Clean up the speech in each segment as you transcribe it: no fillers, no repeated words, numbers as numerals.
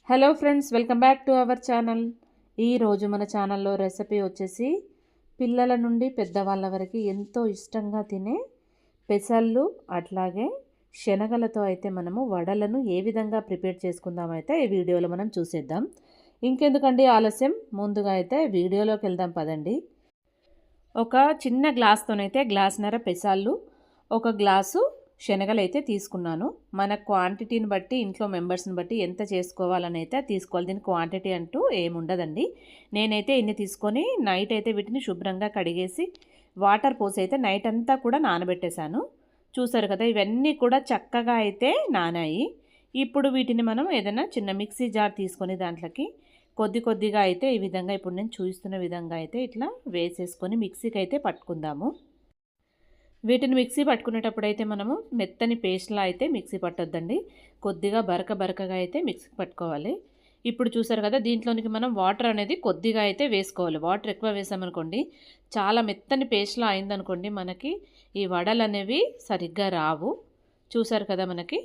Hello friends, welcome back to our channel. ఈరోజు మన ఛానల్లో రెసిపీ వచ్చేసి పిల్లల నుండి పెద్దవాళ్ళ వరకు ఎంతో ఇష్టంగా తినే పెసళ్ళు అట్లాగే శనగలతో అయితే మనము వడలను ఏ విధంగా ప్రిపేర్ చేసుకుందామైతే ఈ వీడియోలో మనం చూసేద్దాం. ఇంకెందుకండి ఆలస్యం, ముందుగా అయితే వీడియోలోకి వెళ్దాం పదండి. ఒక చిన్న గ్లాస్తోనైతే గ్లాసున్నర పెసళ్ళు, ఒక గ్లాసు శనగలు అయితే తీసుకున్నాను. మన క్వాంటిటీని బట్టి, ఇంట్లో మెంబర్స్ని బట్టి ఎంత చేసుకోవాలని అయితే తీసుకోవాలి. దీని క్వాంటిటీ అంటూ ఏముండదండి. నేనైతే ఇన్ని తీసుకొని నైట్ అయితే వీటిని శుభ్రంగా కడిగేసి వాటర్ పోసి అయితే నైట్ అంతా కూడా నానబెట్టేశాను. చూసారు కదా, ఇవన్నీ కూడా చక్కగా అయితే నానాయి. ఇప్పుడు వీటిని మనం ఏదైనా చిన్న మిక్సీ జార్ తీసుకొని దాంట్లోకి కొద్దిగా అయితే ఈ విధంగా ఇప్పుడు నేను చూపిస్తున్న విధంగా అయితే ఇట్లా వేసేసుకొని మిక్సీకి అయితే పట్టుకుందాము. వీటిని మిక్సీ పట్టుకునేటప్పుడు అయితే మనము మెత్తని పేస్ట్లా అయితే మిక్సీ పట్టొద్దండి. కొద్దిగా బరకగా అయితే మిక్సీ పట్టుకోవాలి. ఇప్పుడు చూసారు కదా, దీంట్లోనికి మనం వాటర్ అనేది కొద్దిగా అయితే వేసుకోవాలి. వాటర్ ఎక్కువ వేసామనుకోండి, చాలా మెత్తని పేస్ట్లా అయిందనుకోండి, మనకి ఈ వడలు అనేవి సరిగ్గా రావు. చూసారు కదా, మనకి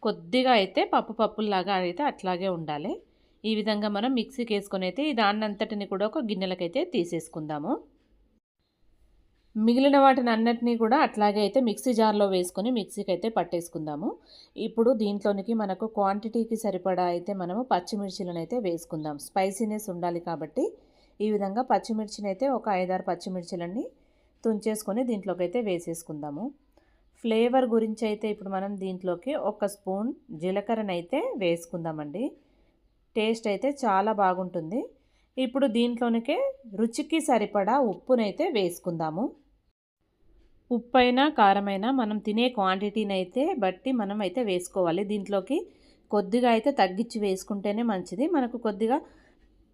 కొద్దిగా అయితే పప్పులాగా అయితే అట్లాగే ఉండాలి. ఈ విధంగా మనం మిక్సీకి వేసుకొని అయితే దాన్నంతటిని కూడా ఒక గిన్నెలకైతే తీసేసుకుందాము. మిగిలిన వాటిని అన్నిటినీ కూడా అట్లాగే అయితే మిక్సీ జార్లో వేసుకొని మిక్సీకి అయితే పట్టేసుకుందాము. ఇప్పుడు దీంట్లోనికి మనకు క్వాంటిటీకి సరిపడా అయితే మనము పచ్చిమిర్చిలను అయితే వేసుకుందాం. స్పైసీనెస్ ఉండాలి కాబట్టి ఈ విధంగా పచ్చిమిర్చిని అయితే ఒక 5-6 పచ్చిమిర్చిలన్నీ తుంచేసుకొని దీంట్లోకి అయితే వేసేసుకుందాము. ఫ్లేవర్ గురించి అయితే ఇప్పుడు మనం దీంట్లోకి 1 స్పూన్ జీలకర్రనైతే వేసుకుందామండి. టేస్ట్ అయితే చాలా బాగుంటుంది. ఇప్పుడు దీంట్లోనికే రుచికి సరిపడా ఉప్పునైతే వేసుకుందాము. ఉప్పైనా కారమైనా మనం తినే క్వాంటిటీని అయితే బట్టి మనం అయితే వేసుకోవాలి. దీంట్లోకి కొద్దిగా అయితే తగ్గించి వేసుకుంటేనే మంచిది. మనకు కొద్దిగా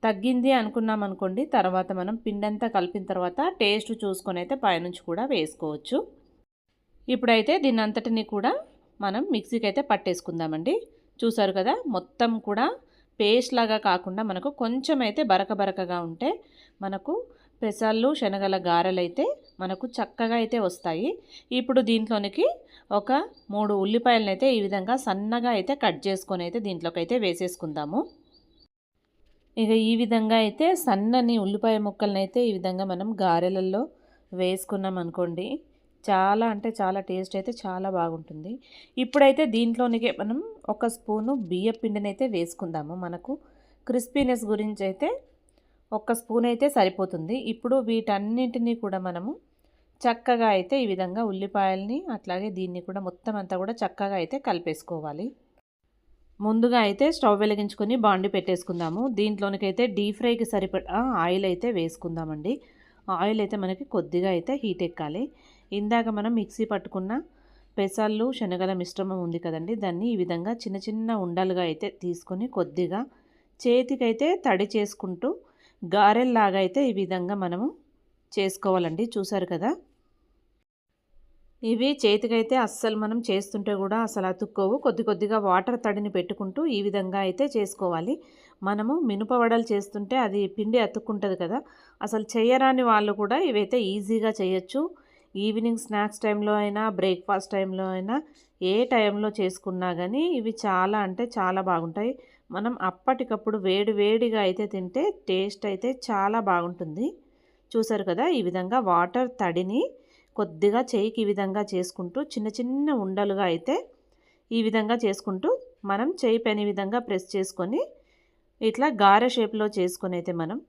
తగ్గింది అనుకున్నాం అనుకోండి, తర్వాత మనం పిండంతా కలిపిన తర్వాత టేస్ట్ చూసుకొని అయితే పైనుంచి కూడా వేసుకోవచ్చు. ఇప్పుడైతే దీని అంతటిని కూడా మనం మిక్సీకి అయితే పట్టేసుకుందామండి. చూసారు కదా, మొత్తం కూడా పేస్ట్ లాగా కాకుండా మనకు కొంచెం అయితే బరకగా ఉంటే మనకు పెసళ్ళు శనగల గారెలు అయితే మనకు చక్కగా అయితే వస్తాయి. ఇప్పుడు దీంట్లోనికి ఒక 3 ఉల్లిపాయలను అయితే ఈ విధంగా సన్నగా అయితే కట్ చేసుకొని అయితే దీంట్లోకి అయితే వేసేసుకుందాము. ఇక ఈ విధంగా అయితే సన్నని ఉల్లిపాయ ముక్కలను అయితే ఈ విధంగా మనం గారెలలో వేసుకున్నాం అనుకోండి, చాలా అంటే చాలా టేస్ట్ అయితే చాలా బాగుంటుంది. ఇప్పుడైతే దీంట్లోనికి మనం 1 స్పూను బియ్యం పిండిని అయితే వేసుకుందాము. మనకు క్రిస్పీనెస్ గురించి అయితే 1 స్పూన్ అయితే సరిపోతుంది. ఇప్పుడు వీటన్నింటినీ కూడా మనము చక్కగా అయితే ఈ విధంగా ఉల్లిపాయల్ని అట్లాగే దీన్ని కూడా మొత్తం అంతా కూడా చక్కగా అయితే కలిపేసుకోవాలి. ముందుగా అయితే స్టవ్ వెలిగించుకొని బాండి పెట్టేసుకుందాము. దీంట్లోనికైతే డీప్ ఫ్రైకి సరిపడా ఆయిల్ అయితే వేసుకుందామండి. ఆయిల్ అయితే మనకి కొద్దిగా అయితే హీట్ ఎక్కాలి. ఇందాక మనం మిక్సీ పట్టుకున్న పెసళ్ళు శనగల మిశ్రమం ఉంది కదండి, దాన్ని ఈ విధంగా చిన్న ఉండలుగా అయితే తీసుకొని కొద్దిగా చేతికైతే తడి చేసుకుంటూ గారెల్లాగా అయితే ఈ విధంగా మనము చేసుకోవాలండి. చూసారు కదా, ఇవి చేతికైతే అస్సలు మనం చేస్తుంటే కూడా అసలు అతుక్కోవు. కొద్దిగా వాటర్ తడిని పెట్టుకుంటూ ఈ విధంగా అయితే చేసుకోవాలి. మనము మినప వడలు చేస్తుంటే అది పిండి అతుక్కుంటుంది కదా, అసలు చేయరాని వాళ్ళు కూడా ఇవైతే ఈజీగా చేయొచ్చు. ఈవినింగ్ స్నాక్స్ టైంలో అయినా, బ్రేక్ఫాస్ట్ టైంలో అయినా, ఏ టైంలో చేసుకున్నా కానీ ఇవి చాలా అంటే చాలా బాగుంటాయి. మనం అప్పటికప్పుడు వేడిగా అయితే తింటే టేస్ట్ అయితే చాలా బాగుంటుంది. చూసారు కదా, ఈ విధంగా వాటర్ తడిని కొద్దిగా చేయికి ఈ విధంగా చేసుకుంటూ చిన్న ఉండలుగా అయితే ఈ విధంగా చేసుకుంటూ మనం చేయి పైన ఈ విధంగా ప్రెస్ చేసుకొని ఇట్లా గారె షేప్లో చేసుకొని అయితే మనం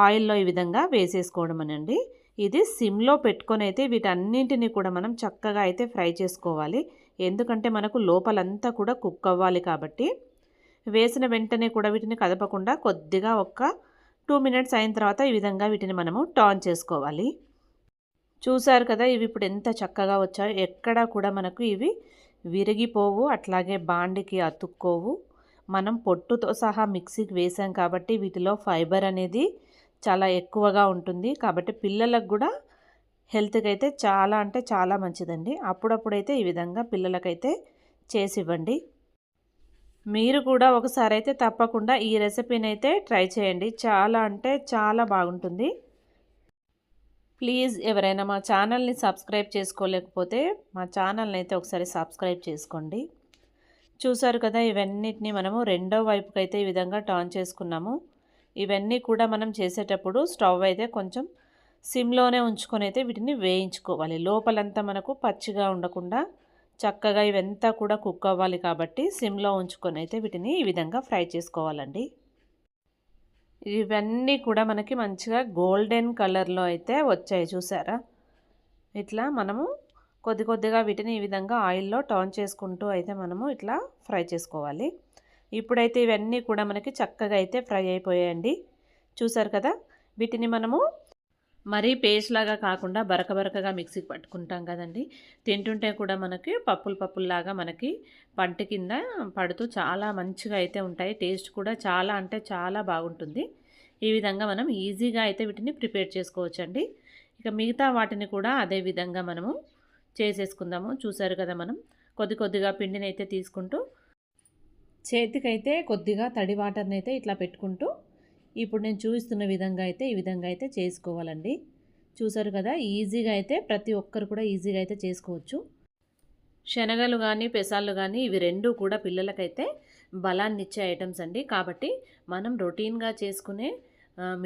ఆయిల్లో ఈ విధంగా వేసేసుకోవడం అనండి. ఇది సిమ్లో పెట్టుకొని అయితే వీటన్నింటినీ కూడా మనం చక్కగా అయితే ఫ్రై చేసుకోవాలి. ఎందుకంటే మనకు లోపలంతా కూడా కుక్ అవ్వాలి కాబట్టి వేసిన వెంటనే కూడా వీటిని కదపకుండా కొద్దిగా ఒక 2 మినిట్స్ అయిన తర్వాత ఈ విధంగా వీటిని మనము టర్న్ చేసుకోవాలి. చూసారు కదా, ఇవి ఇప్పుడు ఎంత చక్కగా వచ్చాయో. ఎక్కడా కూడా మనకు ఇవి విరిగిపోవు, అట్లాగే బాండికి అతుక్కోవు. మనం పొట్టుతో సహా మిక్సీకి వేసాం కాబట్టి వీటిలో ఫైబర్ అనేది చాలా ఎక్కువగా ఉంటుంది. కాబట్టి పిల్లలకు కూడా హెల్త్కి అయితే చాలా అంటే చాలా మంచిదండి. అప్పుడప్పుడైతే ఈ విధంగా పిల్లలకైతే చేసి ఇవ్వండి. మీరు కూడా ఒకసారి అయితే తప్పకుండా ఈ రెసిపీని అయితే ట్రై చేయండి. చాలా అంటే చాలా బాగుంటుంది. ప్లీజ్ ఎవరైనా మా ఛానల్ని సబ్స్క్రైబ్ చేసుకోలేకపోతే మా ఛానల్ని అయితే ఒకసారి సబ్స్క్రైబ్ చేసుకోండి. చూసారు కదా, ఇవన్నిటిని మనము రెండో వైపుకైతే ఈ విధంగా టర్న్ చేసుకున్నాము. ఇవన్నీ కూడా మనం చేసేటప్పుడు స్టవ్ అయితే కొంచెం సిమ్లోనే ఉంచుకొని అయితే వీటిని వేయించుకోవాలి. లోపలంతా మనకు పచ్చిగా ఉండకుండా చక్కగా ఇవంతా కూడా కుక్ అవ్వాలి కాబట్టి సిమ్లో ఉంచుకొని అయితే వీటిని ఈ విధంగా ఫ్రై చేసుకోవాలండి. ఇవన్నీ కూడా మనకి మంచిగా గోల్డెన్ కలర్లో అయితే వచ్చాయి చూసారా. ఇట్లా మనము కొద్ది కొద్దిగా వీటిని ఈ విధంగా ఆయిల్లో టర్న్ చేసుకుంటూ అయితే మనము ఇట్లా ఫ్రై చేసుకోవాలి. ఇప్పుడైతే ఇవన్నీ కూడా మనకి చక్కగా అయితే ఫ్రై అయిపోయాయండి. చూసారు కదా, వీటిని మనము మరీ పేస్ట్ లాగా కాకుండా బరక బరకగా మిక్సీకి పట్టుకుంటాం కదండి. తింటుంటే కూడా మనకి పప్పుల్లాగా మనకి పంట కింద పడుతూ చాలా మంచిగా అయితే ఉంటాయి. టేస్ట్ కూడా చాలా అంటే చాలా బాగుంటుంది. ఈ విధంగా మనం ఈజీగా అయితే వీటిని ప్రిపేర్ చేసుకోవచ్చండి. ఇక మిగతా వాటిని కూడా అదే విధంగా మనము చేసేసుకుందాము. చూసారు కదా, మనం కొద్ది కొద్దిగా పిండిని అయితే తీసుకుంటూ చేతికైతే కొద్దిగా తడి వాటర్ని అయితే ఇట్లా పెట్టుకుంటూ ఇప్పుడు నేను చూపిస్తున్న విధంగా అయితే ఈ విధంగా అయితే చేసుకోవాలండి. చూసారు కదా, ఈజీగా అయితే ప్రతి ఒక్కరు కూడా ఈజీగా అయితే చేసుకోవచ్చు. శనగలు కానీ పెసాలు కానీ ఇవి రెండు కూడా పిల్లలకైతే బలాన్ని ఇచ్చే ఐటమ్స్ అండి. కాబట్టి మనం రొటీన్గా చేసుకునే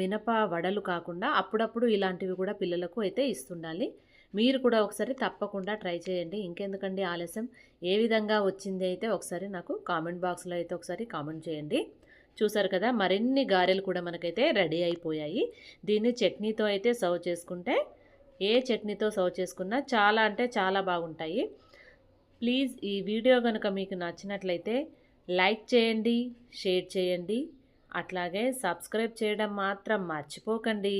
మినప వడలు కాకుండా అప్పుడప్పుడు ఇలాంటివి కూడా పిల్లలకు అయితే ఇస్తుండాలి. మీరు కూడా ఒకసారి తప్పకుండా ట్రై చేయండి. ఇంకెందుకండి ఆలస్యం, ఏ విధంగా వచ్చింది అయితే ఒకసారి నాకు కామెంట్ బాక్స్లో అయితే ఒకసారి కామెంట్ చేయండి. చూసారు కదా, మరిన్ని గారెలు కూడా మనకైతే రెడీ అయిపోయాయి. దీన్ని చట్నీతో అయితే సర్వ్ చేసుకుంటే, ఏ చట్నీతో సర్వ్ చేసుకున్నా చాలా అంటే చాలా బాగుంటాయి. ప్లీజ్ ఈ వీడియో కనుక మీకు నచ్చినట్లయితే లైక్ చేయండి, షేర్ చేయండి, అట్లాగే సబ్స్క్రైబ్ చేయడం మాత్రం మర్చిపోకండి.